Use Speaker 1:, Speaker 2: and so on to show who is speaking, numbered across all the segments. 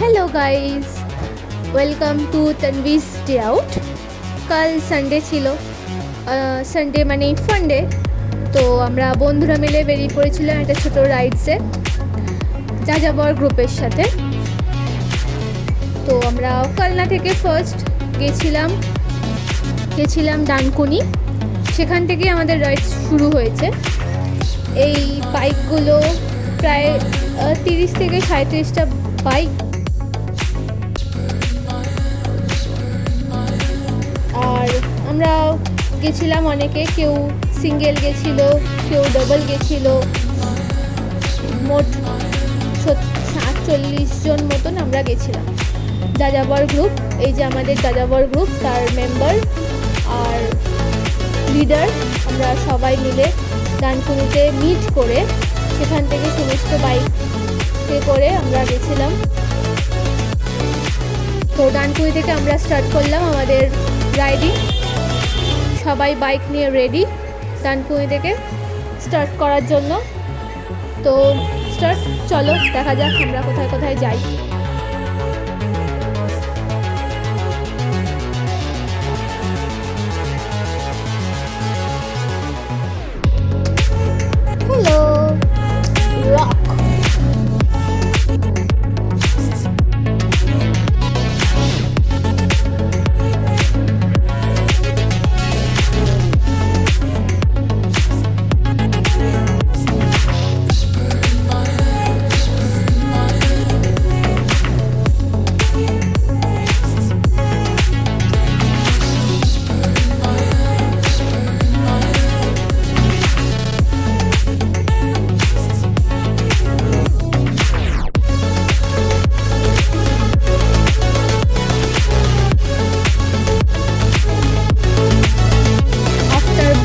Speaker 1: Hello guys, welcome to Tanvi's day out. कल Sunday ছিল, Sunday মানে ফান ডে। তো আমরা বন্ধুরা মিলে বেরিয়ে পড়েছিলাম একটা ছোটো রাইডসে যাযাবর গ্রুপের সাথে। তো আমরা কালনা থেকে ফার্স্ট গেছিলাম ডানকুনি। সেখান থেকে আমাদের রাইড শুরু হয়েছে। এই বাইকগুলো প্রায় 30 থেকে 37টা বাইক, আর আমরা গেছিলাম অনেকে, কেউ সিঙ্গেল গেছিল, কেউ ডাবল গেছিল। মোট 48 জন মতন আমরা গেছিলাম। যাযাবর গ্রুপ, এই যে আমাদের যাযাবর গ্রুপ, তার মেম্বার আর লিডার, আমরা সবাই মিলে ডানকুনিতে মিট করে সেখান থেকে সমস্ত বাইকে করে আমরা গেছিলাম। তো ডানকুনি থেকে আমরা স্টার্ট করলাম আমাদের রাইডিং। সবাই বাইক নিয়ে রেডি ডানকুনি থেকে স্টার্ট করার জন্য। তো চলো দেখা যাক আমরা কোথায় কোথায় যাই। Hello rock.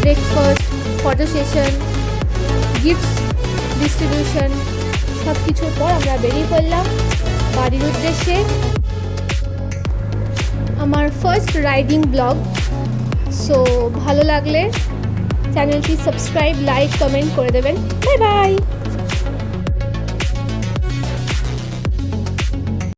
Speaker 1: Breakfast, photo session, gifts distribution সব কিছুর পর আমরা বেরিয়ে পড়লাম বাড়ির উদ্দেশ্যে। আমার ফার্স্ট রাইডিং ব্লগ। সো ভালো লাগলে চ্যানেলটি সাবস্ক্রাইব, লাইক, কমেন্ট করে দেবেন। Bye bye.